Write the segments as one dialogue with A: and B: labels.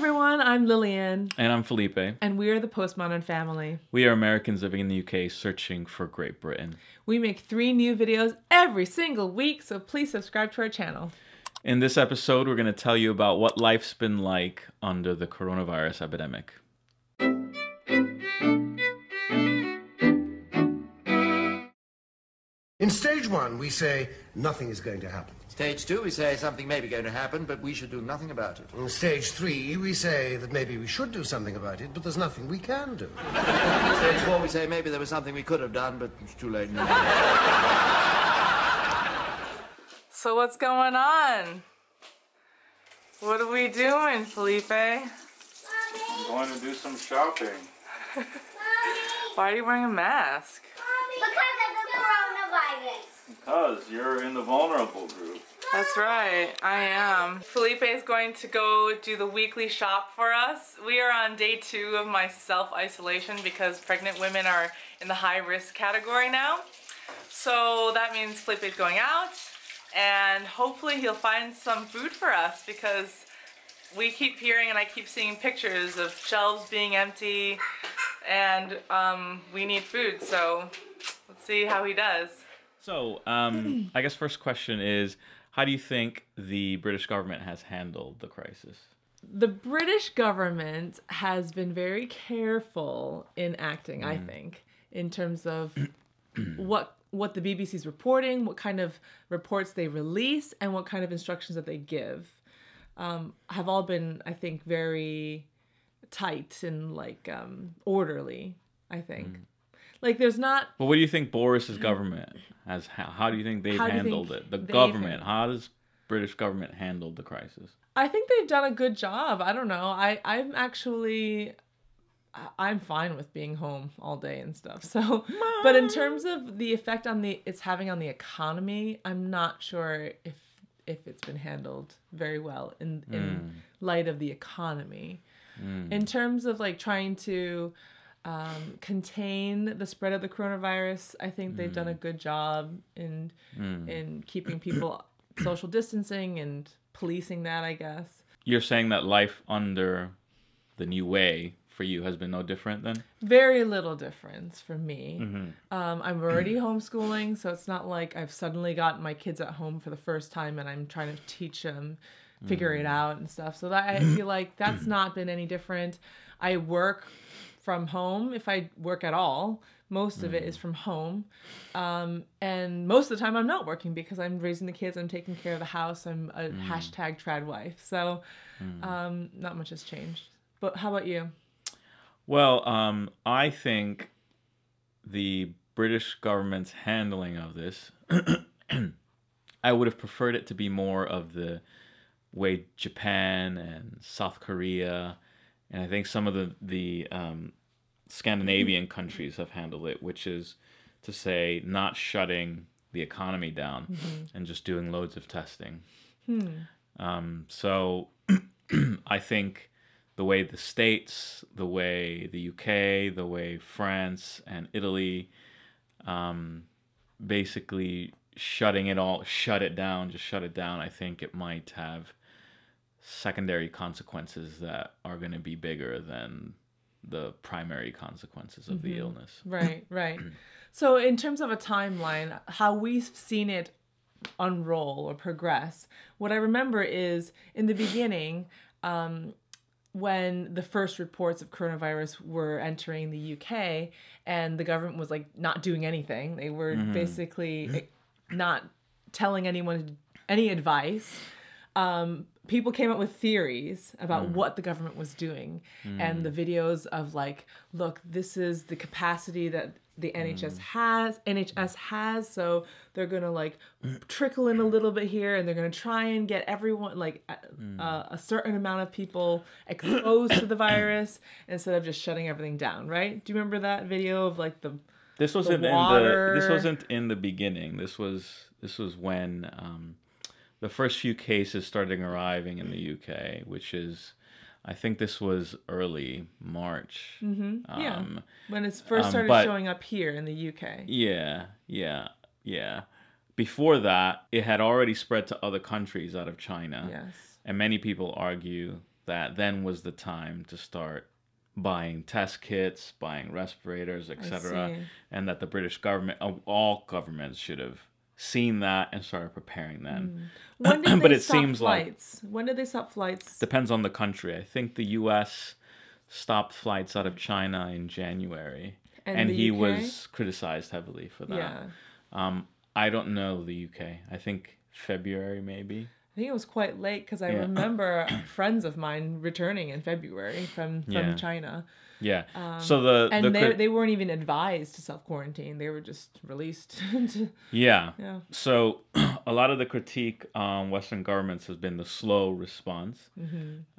A: everyone, I'm Lillian.
B: And I'm Felipe.
A: And we are the Postmodern family.
B: We are Americans living in the UK searching for Great Britain.
A: We make 3 new videos every single week, so please subscribe to our channel.
B: In this episode, we're going to tell you about what life's been like under the coronavirus epidemic.
C: In stage 1, we say nothing is going to happen.
D: Stage 2, we say something may be going to happen, but we should do nothing about it.
C: In stage 3, we say that maybe we should do something about it, but there's nothing we can do.
D: Stage 4, we say maybe there was something we could have done, but it's too late now.
A: So what's going on? What are we doing, Felipe?
B: I'm going to do some shopping.
A: Why are you wearing a mask?
E: Because of the coronavirus.
B: Because you're in the vulnerable group.
A: That's right, I am. Felipe is going to go do the weekly shop for us. We are on day 2 of my self-isolation because pregnant women are in the high-risk category now. So that means Felipe is going out, and hopefully he'll find some food for us because we keep hearing and I keep seeing pictures of shelves being empty, and we need food, so let's see how he does.
B: So, I guess first question is, how do you think the British government has handled the crisis?
A: The British government has been very careful in acting, I think, in terms of what the BBC's reporting, what kind of reports they release, and what kind of instructions that they give. Have all been, I think, very tight and orderly, I think. Like there's not...
B: But what do you think Boris's government has... How do you think they've handled it? The government. How does British government handle the crisis?
A: I think they've done a good job. I don't know. I'm fine with being home all day and stuff. So, but in terms of the effect it's having on the economy, I'm not sure if it's been handled very well in light of the economy. In terms of trying to contain the spread of the coronavirus, I think they've done a good job in keeping people social distancing and policing that, I guess.
B: You're saying that life under the new way for you has been no different then?
A: Very little difference for me. I'm already homeschooling, so it's not like I've suddenly got my kids at home for the first time and I'm trying to teach them, figure it out and stuff. So that I feel like that's not been any different. I work from home if I work at all. Most of it is from home. And most of the time I'm not working because I'm raising the kids, I'm taking care of the house, I'm a hashtag trad wife. So not much has changed. But how about you?
B: Well, I think the British government's handling of this, I would have preferred it to be more of the way Japan and South Korea, and I think some of the Scandinavian countries have handled it, which is to say not shutting the economy down and just doing loads of testing. So I think the way the States, the way the UK, the way France and Italy basically shut it down, I think it might have secondary consequences that are going to be bigger than the primary consequences of the illness.
A: Right. So in terms of a timeline, how we've seen it unroll or progress, what I remember is in the beginning, when the first reports of coronavirus were entering the UK and the government was not doing anything, they were basically not telling anyone any advice. People came up with theories about what the government was doing, and the videos of look, this is the capacity that the NHS has, so they're gonna trickle in a little bit here, and they're gonna try and get everyone a certain amount of people exposed to the virus instead of just shutting everything down. Right? Do you remember that video of
B: this wasn't in the beginning. This was when the first few cases started arriving in the UK, which is, I think this was early March.
A: When it first started showing up here in the UK.
B: Yeah. Before that, it had already spread to other countries out of China.
A: Yes.
B: And many people argue that then was the time to start buying test kits, buying respirators, etc.,
A: see.
B: and that the British government, all governments, should have seen that and started preparing then.
A: When did
B: But
A: they
B: it
A: stop
B: seems like
A: flights? When did they stop flights?
B: depends on the country. I think the U.S. stopped flights out of China in January, and
A: the
B: he
A: UK?
B: was criticized heavily for that.
A: Yeah.
B: I don't know the UK. I think February maybe.
A: I think it was quite late because I
B: Yeah.
A: remember friends of mine returning in February from
B: Yeah.
A: China.
B: Yeah. So
A: And
B: the
A: they weren't even advised to self-quarantine. They were just released.
B: yeah.
A: Yeah.
B: So a lot of the critique on Western governments has been the slow response.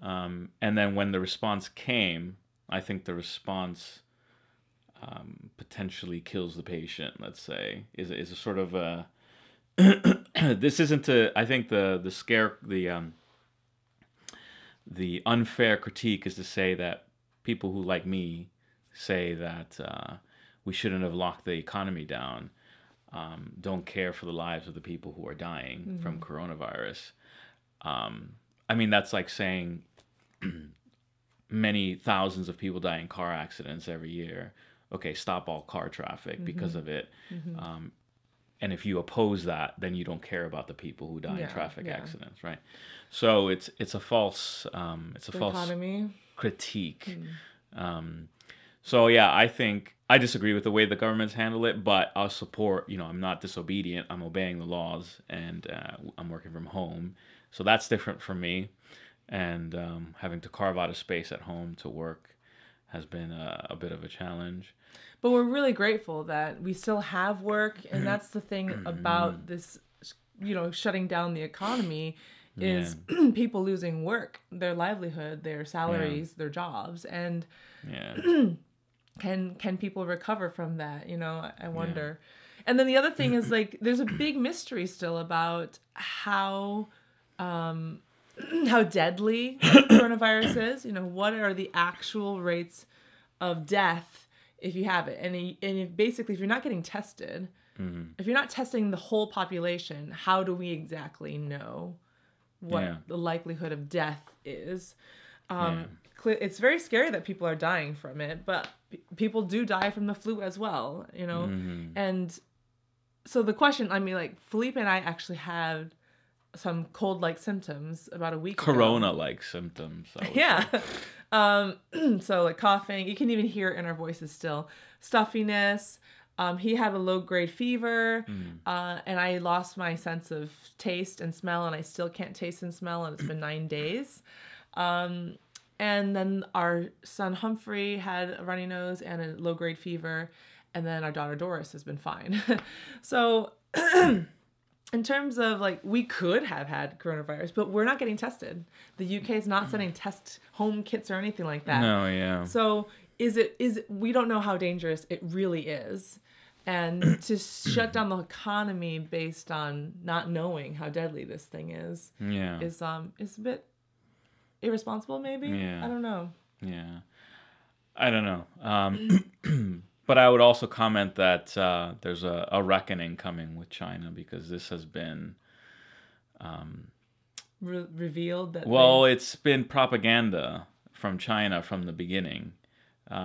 B: And then when the response came, I think the response potentially kills the patient, let's say, is a sort of a this isn't I think the unfair critique is to say that people who, like me, say that we shouldn't have locked the economy down, don't care for the lives of the people who are dying from coronavirus. I mean, that's like saying many thousands of people die in car accidents every year. Okay, stop all car traffic because of it. And if you oppose that, then you don't care about the people who die in traffic accidents, right? So it's a false
A: Economy.
B: critique. So yeah, I think I disagree with the way the governments handle it, but I'll support. I'm not disobedient. I'm obeying the laws, and I'm working from home, so that's different for me. And having to carve out a space at home to work has been a bit of a challenge.
A: But we're really grateful that we still have work, and that's the thing about this, shutting down the economy is people losing work, their livelihood, their salaries, their jobs, and can people recover from that? I wonder. And then the other thing is like there's a big mystery still about how deadly coronavirus is. What are the actual rates of death if you have it? And basically, if you're not getting tested, if you're not testing the whole population, how do we exactly know what the likelihood of death is? It's very scary that people are dying from it, but people do die from the flu as well, And so the question, like Felipe and I actually had some cold-like symptoms about a week ago.
B: Corona-like symptoms.
A: Yeah. So like coughing, you can even hear it in our voices still. Stuffiness. He had a low-grade fever, and I lost my sense of taste and smell, and I still can't taste and smell, and it's been 9 days. And then our son Humphrey had a runny nose and a low-grade fever, and then our daughter Doris has been fine. So in terms of like, we could have had coronavirus, but we're not getting tested. The UK is not sending test home kits or anything like that.
B: No, yeah.
A: So we don't know how dangerous it really is. And to shut down the economy based on not knowing how deadly this thing is a bit irresponsible, maybe?
B: Yeah.
A: I don't know.
B: Yeah. I don't know. But I would also comment that there's a reckoning coming with China, because this has been
A: Revealed that
B: it's been propaganda from China from the beginning,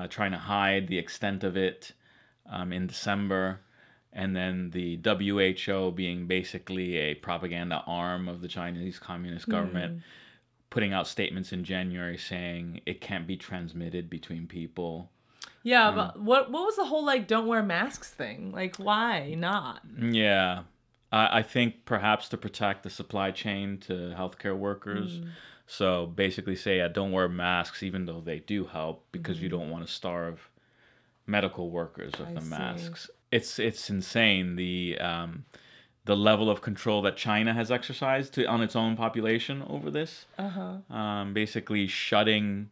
B: trying to hide the extent of it in December, and then the WHO being basically a propaganda arm of the Chinese Communist government, putting out statements in January saying it can't be transmitted between people.
A: Yeah, but what was the whole like don't wear masks thing? Like, why not?
B: Yeah, I think perhaps to protect the supply chain to healthcare workers. So basically say, don't wear masks, even though they do help, because you don't want to starve medical workers of the masks. It's insane, the level of control that China has exercised on its own population over this. Basically shutting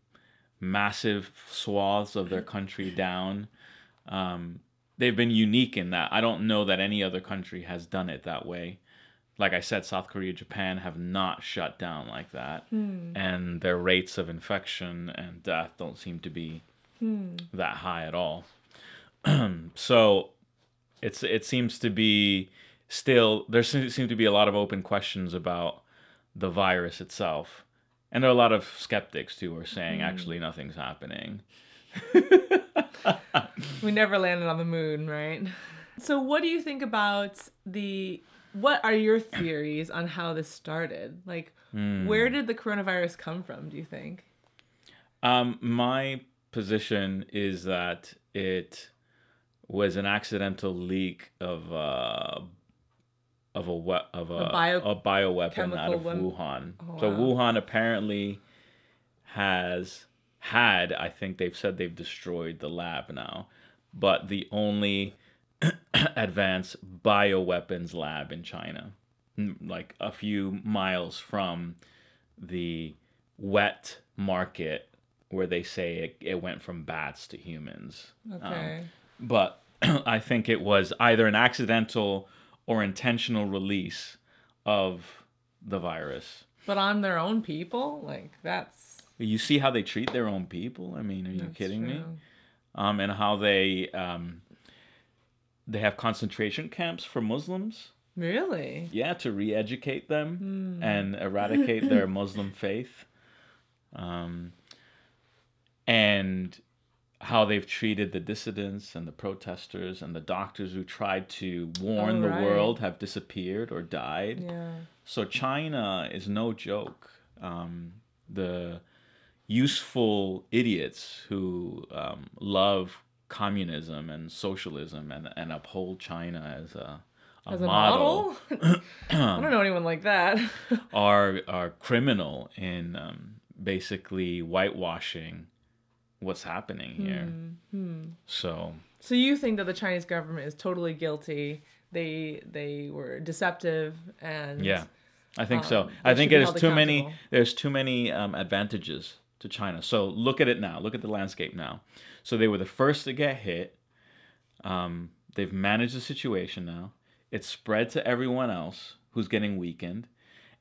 B: massive swaths of their country down. They've been unique in that. I don't know that any other country has done it that way. Like I said, South Korea, Japan have not shut down like that. And their rates of infection and death don't seem to be that high at all. So it seems to be still, there seem to be a lot of open questions about the virus itself. And there are a lot of skeptics too who are saying actually nothing's happening.
A: We never landed on the moon, right? So what do you think about what are your theories on how this started? Like, where did the coronavirus come from, do you think?
B: My position is that it was an accidental leak of a bioweapon out of Wuhan.
A: Oh,
B: So
A: wow.
B: Wuhan apparently had, I think they've said they've destroyed the lab now, but the only advanced bioweapons lab in China, like a few miles from the wet market where they say it went from bats to humans.
A: Okay.
B: But I think it was either an accidental or intentional release of the virus.
A: But on their own people? Like, that's...
B: You see how they treat their own people? I mean, are you kidding me? And how they have concentration camps for Muslims.
A: Really?
B: Yeah, to re-educate them and eradicate their Muslim faith. And how they've treated the dissidents and the protesters and the doctors who tried to warn the world have disappeared or died.
A: Yeah.
B: So China is no joke. The useful idiots who love communism and socialism and uphold China as a model,
A: I don't know anyone like that.
B: are criminal in basically whitewashing what's happening here. So
A: you think that the Chinese government is totally guilty? They were deceptive and
B: yeah, I think so.
A: they
B: I think
A: should be
B: there's
A: held
B: too many.
A: accountable.
B: There's too many advantages to China. So look at it now. Look at the landscape now. So they were the first to get hit. They've managed the situation now. It's spread to everyone else who's getting weakened,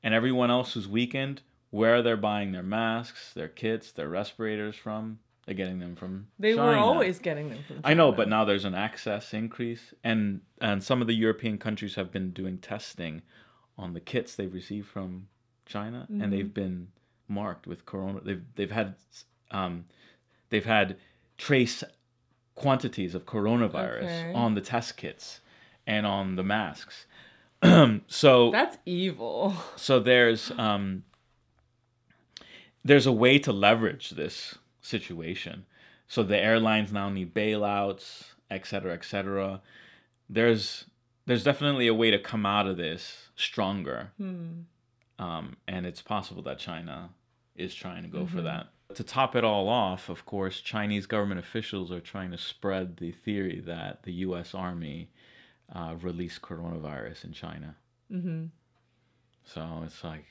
B: and everyone else who's weakened, where they're buying their masks, their kits, their respirators from. They're getting them from
A: They
B: China.
A: were always getting them from China.
B: I know, but now there's an access increase, and some of the European countries have been doing testing on the kits they've received from China, and they've been marked with corona. They've had trace quantities of coronavirus on the test kits and on the masks. So
A: That's evil.
B: so there's a way to leverage this situation. So the airlines now need bailouts, et cetera, et cetera. There's definitely a way to come out of this stronger. And it's possible that China is trying to go for that. To top it all off, of course, Chinese government officials are trying to spread the theory that the U.S. Army released coronavirus in China. So it's like...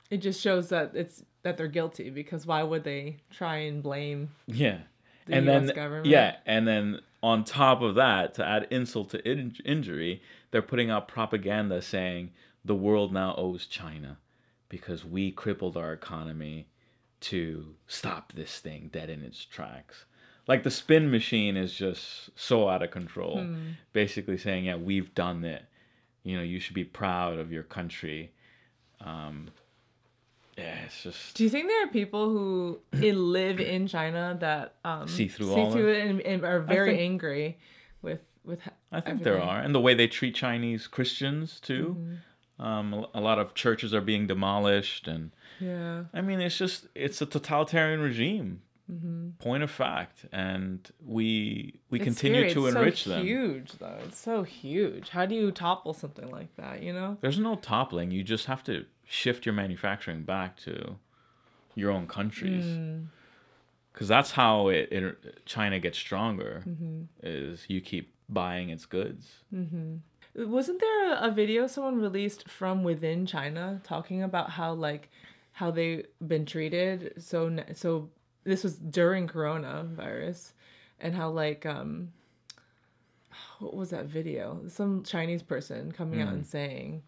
A: It just shows that they're guilty, because why would they try and blame
B: Yeah.
A: the
B: And
A: US
B: then,
A: government?
B: yeah, and then on top of that, to add insult to injury, they're putting out propaganda saying the world now owes China because we crippled our economy to stop this thing dead in its tracks. Like, the spin machine is just so out of control. Basically saying, yeah, we've done it. You know, you should be proud of your country. Yeah, it's just...
A: Do you think there are people who live in China that
B: See through
A: it and are very
B: think-
A: angry with
B: I think there are. And the way they treat Chinese Christians, too. A lot of churches are being demolished. And
A: Yeah.
B: I mean, it's a totalitarian regime. Point of fact. And we continue to enrich them.
A: It's so huge, though. It's so huge. How do you topple something like that, you know?
B: There's no toppling. You just have to shift your manufacturing back to your own countries. Because that's how China gets stronger, is you keep buying its goods.
A: Wasn't there a video someone released from within China talking about how they've been treated? So this was during coronavirus, and how what was that video? Some Chinese person coming out and saying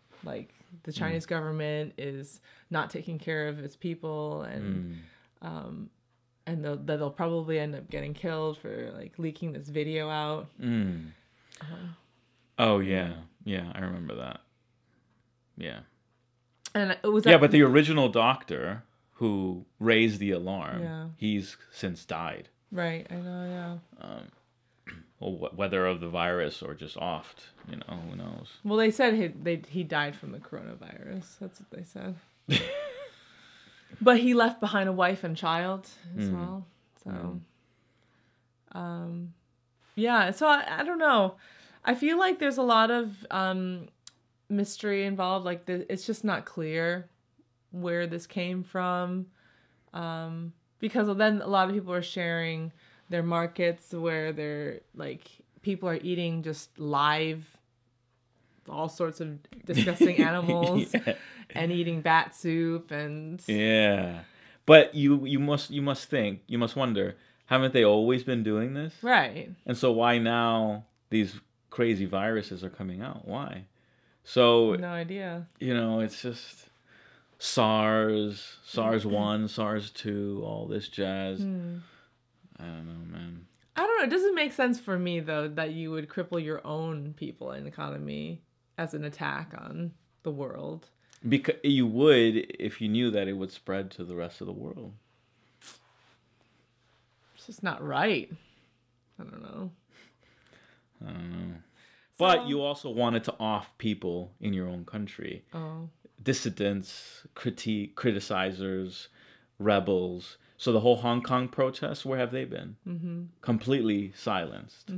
A: the Chinese government is not taking care of its people, and they'll probably end up getting killed for leaking this video out.
B: Oh yeah, I remember that. Yeah.
A: And it was
B: Yeah, but the original doctor who raised the alarm.
A: Yeah.
B: He's since died.
A: Right. I know. Yeah.
B: Or whether of the virus or just offed, who knows?
A: Well, they said he died from the coronavirus. That's what they said. But he left behind a wife and child as well. So, yeah. So I don't know. I feel like there's a lot of mystery involved. Like it's just not clear where this came from, because then a lot of people are sharing their markets where they're like people are eating just live all sorts of disgusting animals and eating bat soup and
B: but you must wonder, haven't they always been doing this?
A: Right.
B: And so why now these crazy viruses are coming out? Why? So
A: no idea.
B: It's just SARS 1, SARS 2, all this jazz. I don't know, man.
A: I don't know. It doesn't make sense for me, though, that you would cripple your own people and economy as an attack on the world.
B: Because you would if you knew that it would spread to the rest of the world.
A: It's just not right. I don't know.
B: But you also wanted to off people in your own country.
A: Oh.
B: Dissidents, criticizers, rebels. So the whole Hong Kong protests, where have they been? Mm-hmm. Completely silenced,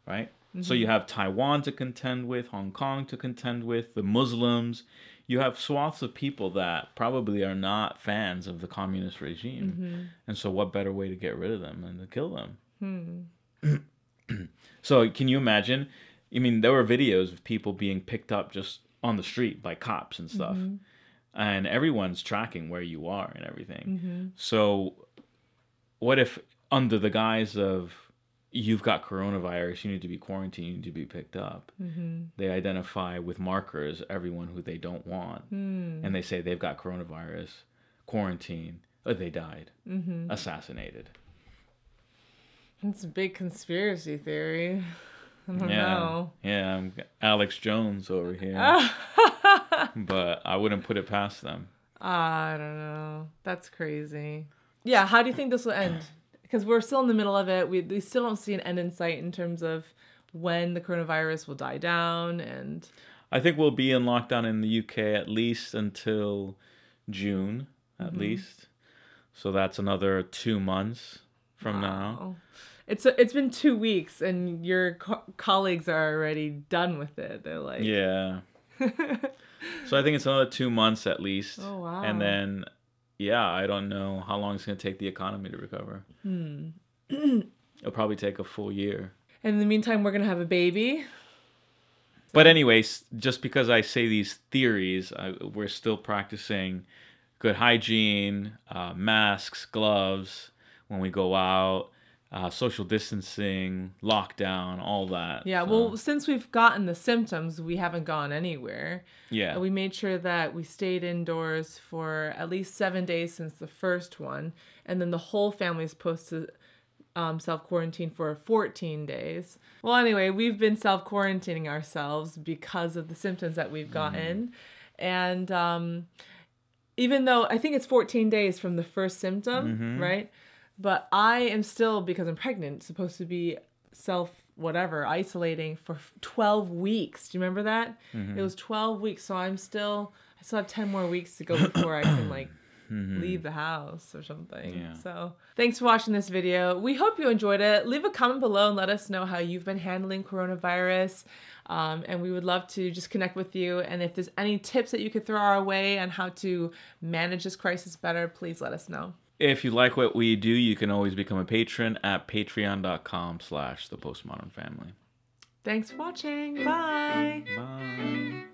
B: right? Mm-hmm. So you have Taiwan to contend with, Hong Kong to contend with, the Muslims. You have swaths of people that probably are not fans of the communist regime. Mm-hmm. And so what better way to get rid of them than to kill them? So can you imagine? I mean, there were videos of people being picked up just on the street by cops and stuff. Mm-hmm. And everyone's tracking where you are and everything. Mm-hmm. So what if under the guise of you've got coronavirus, you need to be quarantined, you need to be picked up, they identify with markers everyone who they don't want. And they say they've got coronavirus, quarantine, or they died, assassinated.
A: It's a big conspiracy theory. I don't know.
B: Yeah, I'm Alex Jones over here. But I wouldn't put it past them.
A: I don't know. That's crazy. Yeah, how do you think this will end? Because we're still in the middle of it. We still don't see an end in sight in terms of when the coronavirus will die down. And
B: I think we'll be in lockdown in the UK at least until June, at least. So that's another 2 months from now.
A: It's been 2 weeks, and your colleagues are already done with it. They're like...
B: Yeah. So I think it's another 2 months at least.
A: Oh, wow.
B: And then, I don't know how long it's going to take the economy to recover. It'll probably take a full year.
A: And in the meantime, we're going to have a baby.
B: But anyways, just because I say these theories, we're still practicing good hygiene, masks, gloves when we go out. Social distancing, lockdown, all that.
A: Yeah, well, since we've gotten the symptoms, we haven't gone anywhere.
B: Yeah.
A: We made sure that we stayed indoors for at least 7 days since the first one. And then the whole family is supposed to self-quarantine for 14 days. Well, anyway, we've been self-quarantining ourselves because of the symptoms that we've gotten. And even though I think it's 14 days from the first symptom, right? But I am still, because I'm pregnant, supposed to be isolating for 12 weeks. Do you remember that? It was 12 weeks. So I still have 10 more weeks to go before I can leave the house or something. Yeah. So thanks for watching this video. We hope you enjoyed it. Leave a comment below and let us know how you've been handling coronavirus. And we would love to just connect with you. And if there's any tips that you could throw our way on how to manage this crisis better, please let us know.
B: If you like what we do, you can always become a patron at patreon.com/thepostmodernfamily.
A: Thanks for watching. Bye.
B: Bye.